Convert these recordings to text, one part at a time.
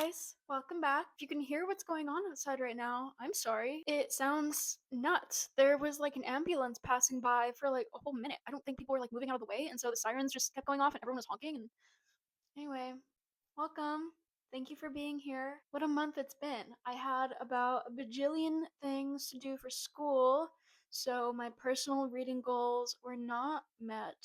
guys, welcome back. If you can hear what's going on outside right now, I'm sorry. It sounds nuts. There was like an ambulance passing by for like a whole minute. I don't think people were like moving out of the way, and so the sirens just kept going off and everyone was honking. And anyway, welcome. Thank you for being here. What a month it's been. I had about a bajillion things to do for school, so my personal reading goals were not met.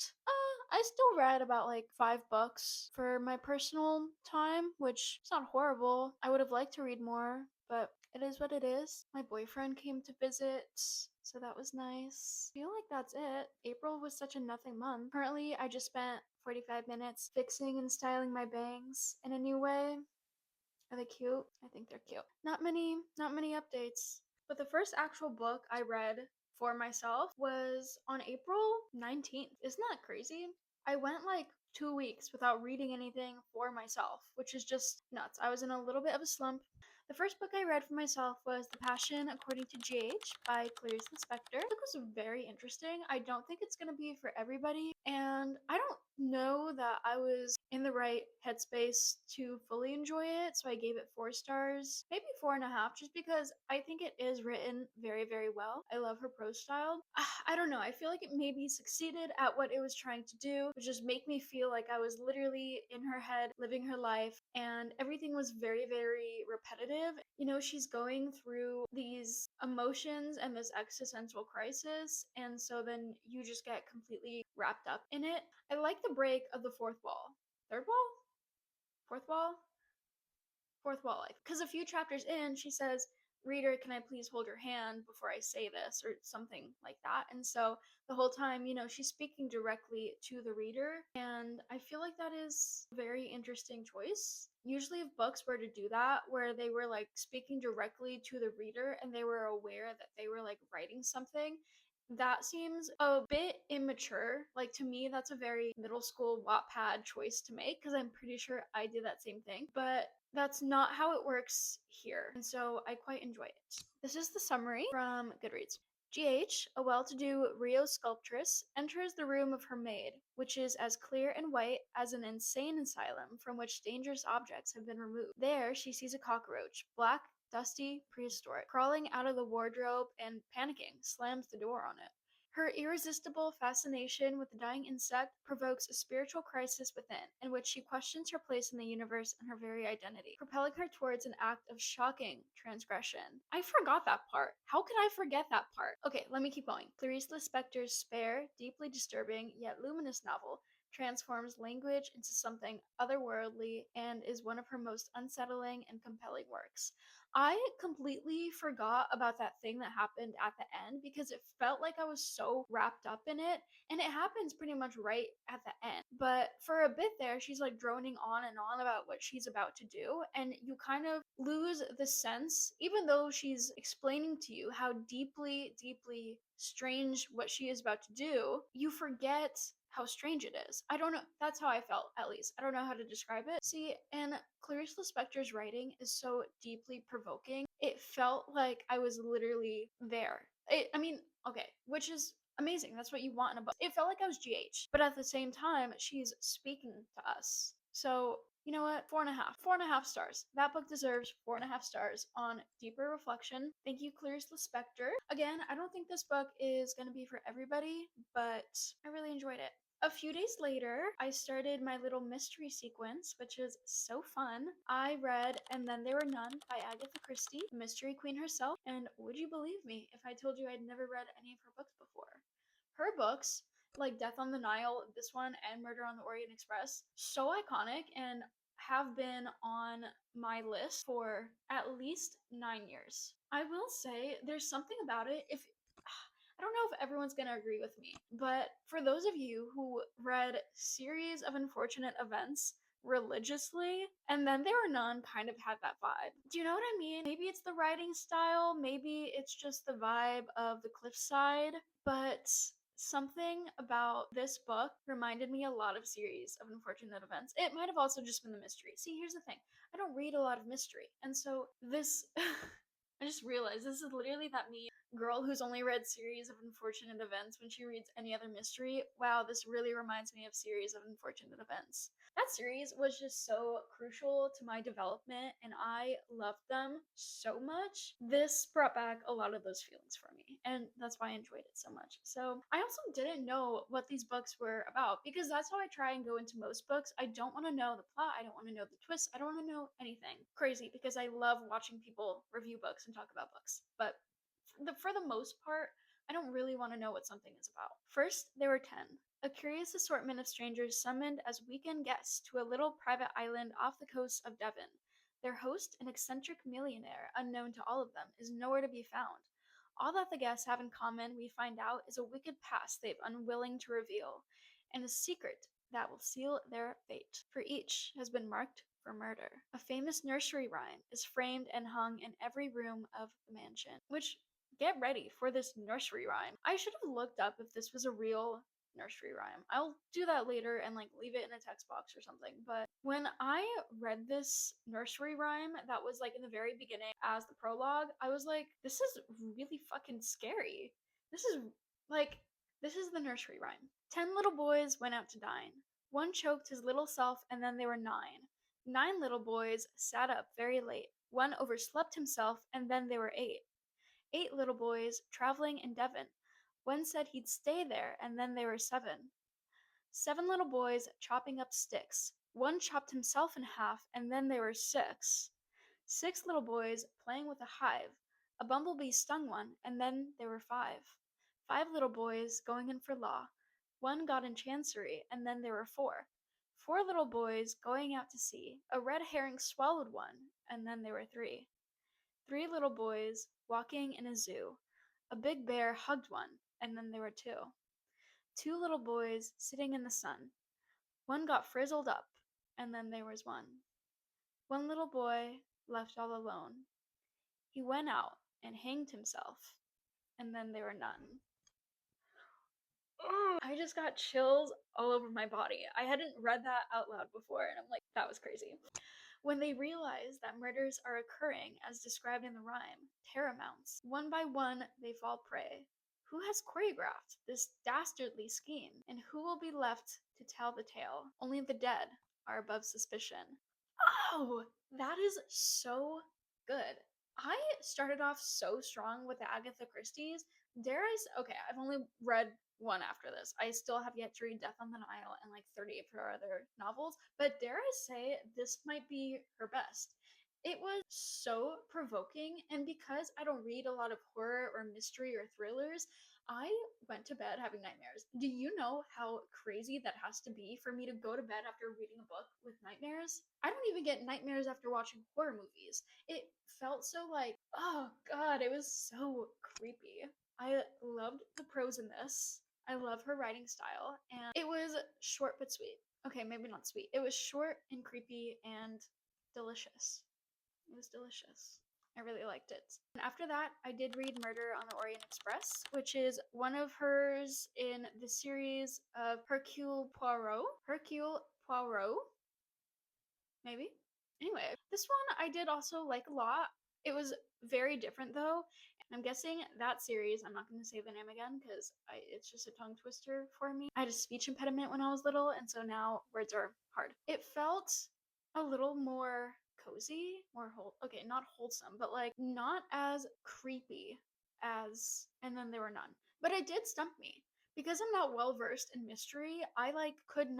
I still read about like 5 books for my personal time, which is not horrible. I would have liked to read more, but it is what it is. My boyfriend came to visit, so that was nice. I feel like that's it. April was such a nothing month. Currently, I just spent 45 minutes fixing and styling my bangs in a new way. Are they cute? I think they're cute. Not many updates. But the first actual book I read for myself was on April 19th. Isn't that crazy? I went like 2 weeks without reading anything for myself, which is just nuts. I was in a little bit of a slump. The first book I read for myself was The Passion According to GH by Clarice Lispector. The book was very interesting. I don't think it's going to be for everybody, and I don't know that I was in the right headspace to fully enjoy it, so I gave it 4 stars, maybe 4.5, just because I think it is written very, very well. I love her prose style. I don't know, I feel like it maybe succeeded at what it was trying to do, which just make me feel like I was literally in her head, living her life, and everything was very, very repetitive. You know, she's going through these emotions and this existential crisis, and so then you just get completely wrapped up in it. I like the break of the fourth wall. Third wall? Fourth wall? Fourth wall life. Because a few chapters in, she says, "Reader, can I please hold your hand before I say this?" or something like that. And so the whole time, she's speaking directly to the reader. And I feel like that is a very interesting choice. Usually, if books were to do that, where they were like speaking directly to the reader and they were aware that they were like writing something, that seems a bit immature. Like, to me, that's a very middle school Wattpad choice to make, because I'm pretty sure I did that same thing. But that's not how it works here, and so I quite enjoy it. This is the summary from Goodreads. GH, a well to do Rio sculptress, enters the room of her maid, which is as clear and white as an insane asylum from which dangerous objects have been removed. There, she sees a cockroach, black, dusty, prehistoric, crawling out of the wardrobe and, panicking, slams the door on it. Her irresistible fascination with the dying insect provokes a spiritual crisis within, in which she questions her place in the universe and her very identity, propelling her towards an act of shocking transgression. I forgot that part. How could I forget that part? Okay, let me keep going. Clarice Lispector's spare, deeply disturbing, yet luminous novel transforms language into something otherworldly and is one of her most unsettling and compelling works. I completely forgot about that thing that happened at the end because it felt like I was so wrapped up in it, and it happens pretty much right at the end. But for a bit there, she's like droning on and on about what she's about to do, and you kind of lose the sense, even though she's explaining to you how deeply, deeply strange what she is about to do, you forget how strange it is. I don't know. That's how I felt, at least. I don't know how to describe it. See, and Clarice Lispector's writing is so deeply provoking. It felt like I was literally there. I mean, okay, which is amazing. That's what you want in a book. It felt like I was GH, but at the same time, she's speaking to us. So, you know what? 4.5. 4.5 stars. That book deserves 4.5 stars on deeper reflection. Thank you, Clarice Lispector. Again, I don't think this book is going to be for everybody, but I really enjoyed it. A few days later, I started my little mystery sequence, which is so fun. I read And Then There Were None by Agatha Christie, the mystery queen herself, and would you believe me if I told you I'd never read any of her books before? Her books, like Death on the Nile, this one, and Murder on the Orient Express, so iconic and have been on my list for at least 9 years. I will say there's something about it. If I don't know if everyone's going to agree with me, but for those of you who read Series of Unfortunate Events religiously, And Then There Were None kind of had that vibe. Do you know what I mean? Maybe it's the writing style, maybe it's just the vibe of the cliffside, but something about this book reminded me a lot of Series of Unfortunate Events. It might have also just been the mystery. See, here's the thing. I don't read a lot of mystery, and so this I just realized this is literally that meme girl who's only read Series of Unfortunate Events when she reads any other mystery. Wow, this really reminds me of Series of Unfortunate Events. That series was just so crucial to my development, and I loved them so much. This brought back a lot of those feelings for me, and that's why I enjoyed it so much. So I also didn't know what these books were about, because that's how I try and go into most books. I don't want to know the plot, I don't want to know the twists, I don't want to know anything crazy, because I love watching people review books and talk about books. But for the most part, I don't really want to know what something is about. First, there were 10. A curious assortment of strangers summoned as weekend guests to a little private island off the coast of Devon. Their host, an eccentric millionaire unknown to all of them, is nowhere to be found. All that the guests have in common, we find out, is a wicked past they've unwilling to reveal, and a secret that will seal their fate, for each has been marked for murder. A famous nursery rhyme is framed and hung in every room of the mansion, which, get ready for this nursery rhyme. I should have looked up if this was a real nursery rhyme. I'll do that later and like leave it in a text box or something. But when I read this nursery rhyme that was like in the very beginning as the prologue, I was like, this is really fucking scary. This is like, this is the nursery rhyme. 10 little boys went out to dine. One choked his little self, and then there were 9. 9 little boys sat up very late. One overslept himself, and then there were 8. 8 little boys traveling in Devon. One said he'd stay there, and then there were 7. 7 little boys chopping up sticks. One chopped himself in half, and then there were 6. 6 little boys playing with a hive. A bumblebee stung one, and then there were 5. 5 little boys going in for law. One got in chancery, and then there were 4. 4 little boys going out to sea. A red herring swallowed one, and then there were 3. 3 little boys walking in a zoo. A big bear hugged one, and then there were 2. 2 little boys sitting in the sun. One got frizzled up, and then there was 1. 1 little boy left all alone. He went out and hanged himself, and then there were none. I just got chills all over my body. I hadn't read that out loud before, and I'm like, that was crazy. When they realize that murders are occurring as described in the rhyme, terror mounts. One by one, they fall prey. Who has choreographed this dastardly scheme, and who will be left to tell the tale? Only the dead are above suspicion. Oh, that is so good. I started off so strong with the Agatha Christie's. Okay, I've only read one after this. I still have yet to read Death on the Nile and like 30 of her other novels, but dare I say this might be her best. It was so provoking, and because I don't read a lot of horror or mystery or thrillers, I went to bed having nightmares. Do you know how crazy that has to be for me to go to bed after reading a book with nightmares? I don't even get nightmares after watching horror movies. It felt so like, oh god, it was so creepy. I loved the prose in this. I love her writing style, and it was short but sweet. Okay, maybe not sweet. It was short and creepy and delicious. It was delicious. I really liked it. And after that, I did read Murder on the Orient Express, which is one of hers in the series of Hercule Poirot. Hercule Poirot? Maybe? Anyway, this one I did also like a lot. It was very different though. I'm guessing that series, I'm not going to say the name again because it's just a tongue twister for me. I had a speech impediment when I was little, and so now words are hard. It felt a little more cozy, okay, not wholesome, but like not as creepy as And Then There Were None. But it did stump me. Because I'm not well versed in mystery, I couldn't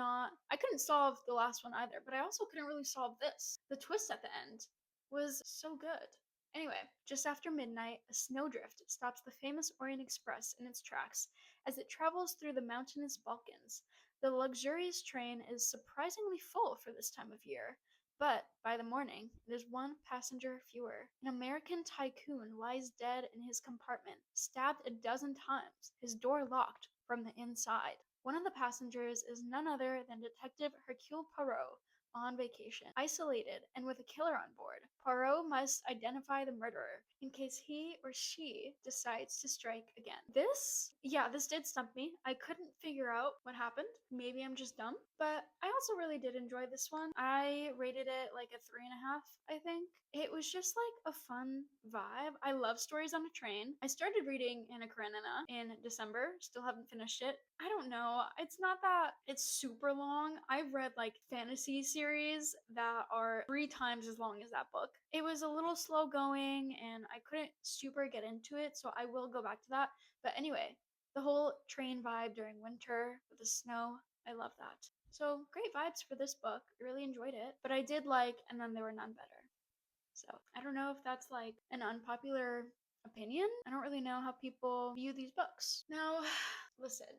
solve the last one either, but I also couldn't really solve this. The twist at the end was so good. Anyway, just after midnight, a snowdrift stops the famous Orient Express in its tracks as it travels through the mountainous Balkans. The luxurious train is surprisingly full for this time of year, but by the morning, there's one passenger fewer. An American tycoon lies dead in his compartment, stabbed a dozen times, his door locked from the inside. One of the passengers is none other than Detective Hercule Poirot, on vacation, isolated and with a killer on board. Poirot must identify the murderer in case he or she decides to strike again. This did stump me. I couldn't figure out what happened. Maybe I'm just dumb, but I also really did enjoy this one. I rated it like a 3.5, I think. it was just like a fun vibe. I love stories on a train. I started reading Anna Karenina in December, still haven't finished it. I don't know. It's not that it's super long. I've read like fantasy series that are 3 times as long as that book. It was a little slow going and I couldn't super get into it, so I will go back to that. But anyway, the whole train vibe during winter with the snow, I love that. So great vibes for this book. I really enjoyed it. But I did like And Then There Were None Better. So I don't know if that's like an unpopular opinion. I don't really know how people view these books. Now, listen,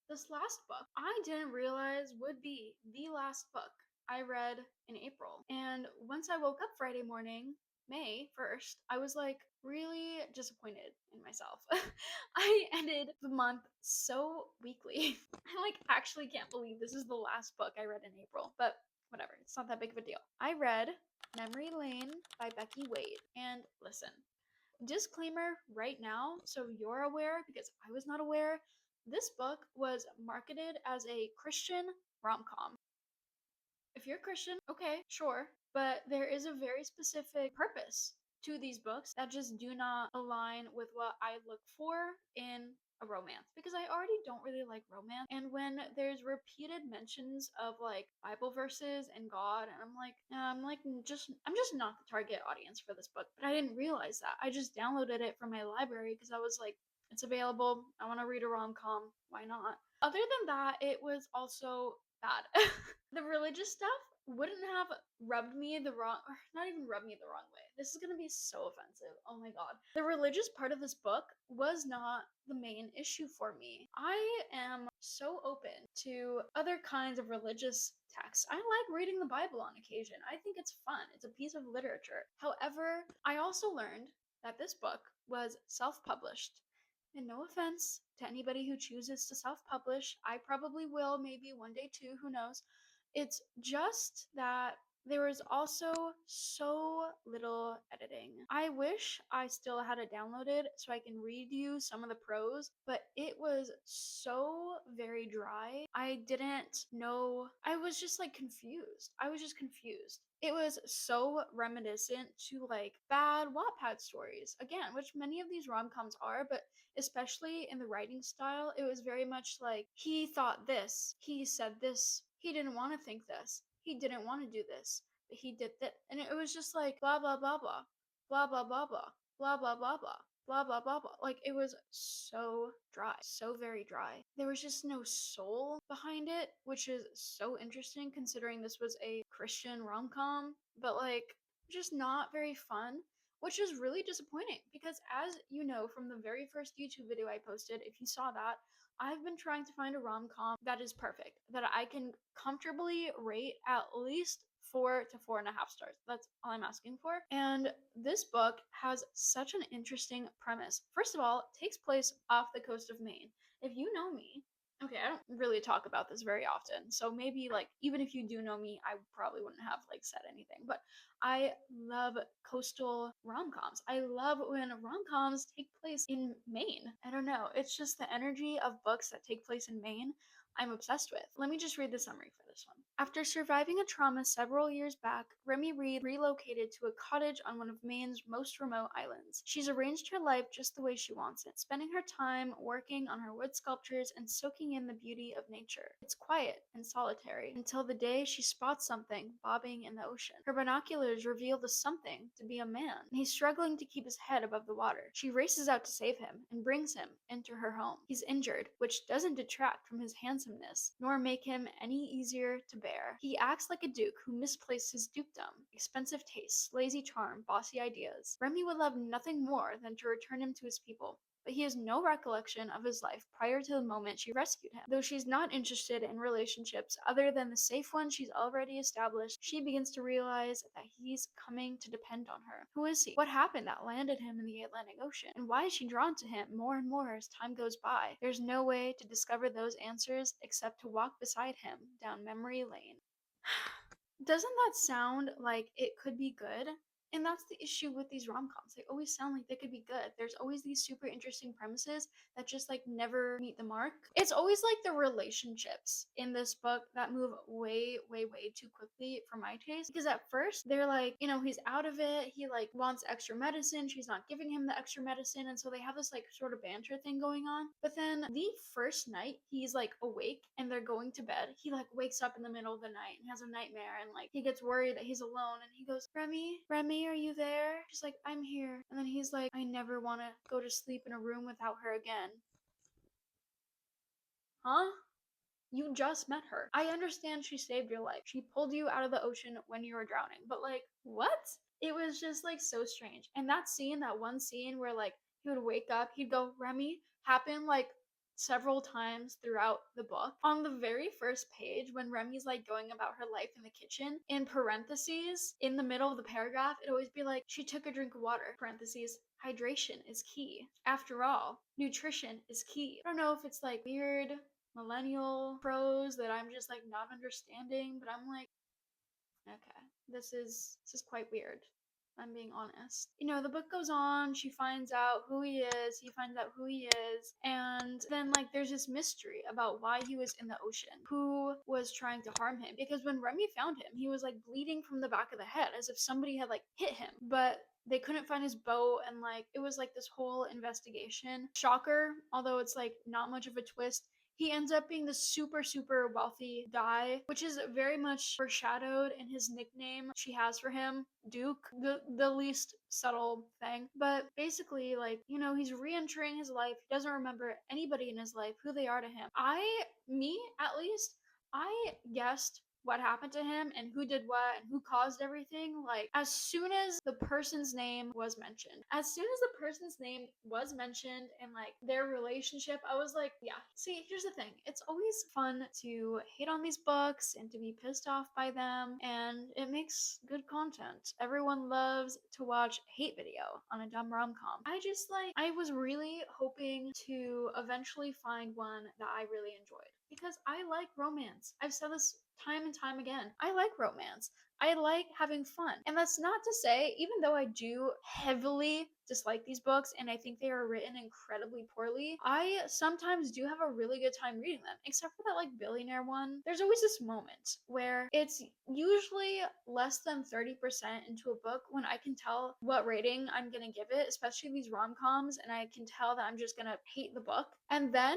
this last book I didn't realize would be the last book I read in April. And once I woke up Friday morning, May 1st, I was like really disappointed in myself. I ended the month so weakly. I like actually can't believe this is the last book I read in April, but whatever, it's not that big of a deal. I read Memory Lane by Becky Wade. And listen, disclaimer right now, so you're aware, because I was not aware, this book was marketed as a Christian rom com. If you're Christian, okay, sure, but there is a very specific purpose to these books that just do not align with what I look for in a romance, because I already don't really like romance. And when there's repeated mentions of like Bible verses and God, and I'm just not the target audience for this book. But I didn't realize that. I just downloaded it from my library because I was like, it's available. I want to read a rom-com. Why not? Other than that, it was also bad. The religious stuff wouldn't have rubbed me the wrong, or not even rubbed me the wrong way. This is gonna be so offensive. Oh my god. The religious part of this book was not the main issue for me. I am so open to other kinds of religious texts. I like reading the Bible on occasion. I think it's fun. It's a piece of literature. However, I also learned that this book was self-published. And no offense to anybody who chooses to self publish, I probably will, maybe one day too, who knows. It's just that there was also so little editing. I wish I still had it downloaded so I can read you some of the prose, but it was so very dry. I didn't know. I was just like confused. I was just confused. It was so reminiscent to like bad Wattpad stories, again, which many of these rom coms are, but especially in the writing style, it was very much like he thought this, he said this, he didn't want to think this, he didn't want to do this, but he did that. And it was just like blah blah blah blah blah blah blah blah blah blah blah blah blah blah blah blah. Like it was so dry, so very dry. There was just no soul behind it, which is so interesting considering this was a Christian rom-com, but like just not very fun, which is really disappointing because, as you know from the very first YouTube video I posted, if you saw that, I've been trying to find a rom-com that is perfect, that I can comfortably rate at least 4 to 4.5 stars. That's all I'm asking for. And this book has such an interesting premise. First of all, it takes place off the coast of Maine. If you know me, okay, I don't really talk about this very often, so maybe like even if you do know me, I probably wouldn't have like said anything, but I love coastal rom-coms. I love when rom-coms take place in Maine. I don't know, it's just the energy of books that take place in Maine I'm obsessed with. Let me just read the summary for this one. After surviving a trauma several years back, Remy Reed relocated to a cottage on one of Maine's most remote islands. She's arranged her life just the way she wants it, spending her time working on her wood sculptures and soaking in the beauty of nature. It's quiet and solitary until the day she spots something bobbing in the ocean. Her binoculars reveal the something to be a man, and he's struggling to keep his head above the water. She races out to save him and brings him into her home. He's injured, which doesn't detract from his handsomeness, nor make him any easier to bear. He acts like a duke who misplaced his dukedom, expensive tastes, lazy charm, bossy ideas. Remy would love nothing more than to return him to his people, but he has no recollection of his life prior to the moment she rescued him. Though she's not interested in relationships other than the safe one she's already established, she begins to realize that he's coming to depend on her. Who is he? What happened that landed him in the Atlantic Ocean? And why is she drawn to him more and more as time goes by? There's no way to discover those answers except to walk beside him down memory lane. Doesn't that sound like it could be good? And that's the issue with these rom-coms. They always sound like they could be good. There's always these super interesting premises that just like never meet the mark. It's always like the relationships in this book that move way, way, way too quickly for my taste. Because at first they're like, you know, he's out of it. He like wants extra medicine. She's not giving him the extra medicine. And so they have this like sort of banter thing going on. But then the first night he's like awake and they're going to bed, he like wakes up in the middle of the night and has a nightmare and like he gets worried that he's alone and he goes, Remy, are you there? She's like, I'm here. And then he's like, I never want to go to sleep in a room without her again. Huh? You just met her. I understand she saved your life. She pulled you out of the ocean when you were drowning. But like, what? It was just like so strange. And that scene, that one scene where like he would wake up, he'd go, Remy, happened like several times throughout the book. On the very first page, when Remy's like going about her life in the kitchen, in parentheses, in the middle of the paragraph, it'd always be like, she took a drink of water, parentheses, hydration is key. After all, nutrition is key. I don't know if it's like weird millennial prose that I'm just like not understanding, but I'm like, okay, this is quite weird. I'm being honest. You know, the book goes on, she finds out who he is, he finds out who he is, and then like there's this mystery about why he was in the ocean, who was trying to harm him. Because when Remy found him, he was like bleeding from the back of the head as if somebody had like hit him. But they couldn't find his boat and like it was like this whole investigation. Shocker, although it's like not much of a twist, he ends up being the super, super wealthy guy, which is very much foreshadowed in his nickname she has for him, Duke, the least subtle thing. But basically, like, you know, he's re-entering his life. He doesn't remember anybody in his life, who they are to him. Me at least, I guessed what happened to him and who did what and who caused everything, like as soon as the person's name was mentioned, and like their relationship, I was like, yeah. See, here's the thing, it's always fun to hate on these books and to be pissed off by them, and it makes good content. Everyone loves to watch hate video on a dumb rom-com. I was really hoping to eventually find one that I really enjoyed, because I like romance. I've said this time and time again. I like romance. I like having fun. And that's not to say, even though I do heavily dislike these books and I think they are written incredibly poorly, I sometimes do have a really good time reading them. Except for that like billionaire one. There's always this moment where it's usually less than 30% into a book when I can tell what rating I'm gonna give it, especially these rom-coms, and I can tell that I'm just gonna hate the book. And then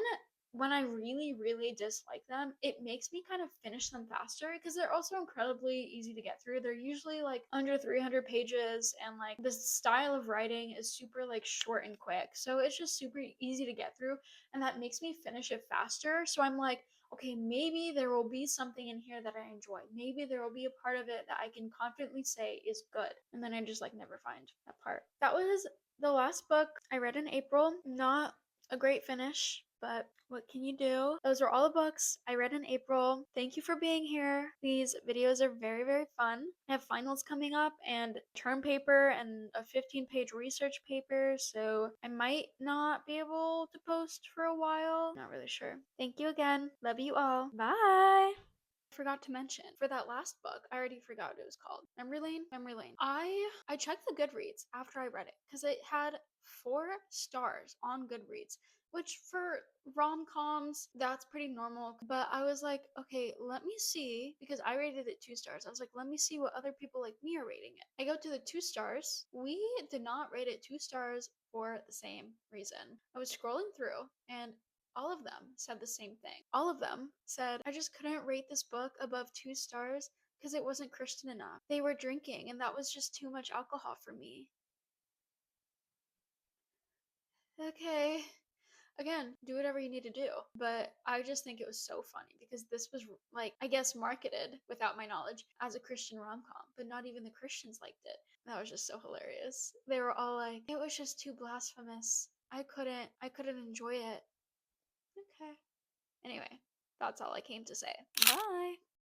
when I really, really dislike them, it makes me kind of finish them faster because they're also incredibly easy to get through. They're usually like under 300 pages, and like the style of writing is super like short and quick. So it's just super easy to get through, and that makes me finish it faster. So I'm like, okay, maybe there will be something in here that I enjoy. Maybe there will be a part of it that I can confidently say is good. And then I just like never find that part. That was the last book I read in April. Not a great finish, but what can you do? Those are all the books I read in April. Thank you for being here. These videos are very, very fun. I have finals coming up and term paper and a 15-page research paper, so I might not be able to post for a while. Not really sure. Thank you again. Love you all. Bye! Forgot to mention for that last book, I already forgot what it was called. Memory Lane. I checked the Goodreads after I read it because it had 4 stars on Goodreads, which for rom-coms that's pretty normal. But I was like, okay, let me see, because I rated it 2 stars. I was like, let me see what other people like me are rating it. I go to the 2 stars. We did not rate it 2 stars for the same reason. I was scrolling through and all of them said the same thing. All of them said, I just couldn't rate this book above 2 stars because it wasn't Christian enough. They were drinking, and that was just too much alcohol for me. Okay. Again, do whatever you need to do. But I just think it was so funny because this was, like, I guess marketed, without my knowledge, as a Christian rom com, but not even the Christians liked it. That was just so hilarious. They were all like, it was just too blasphemous. I couldn't enjoy it. Okay. Anyway, that's all I came to say. Bye.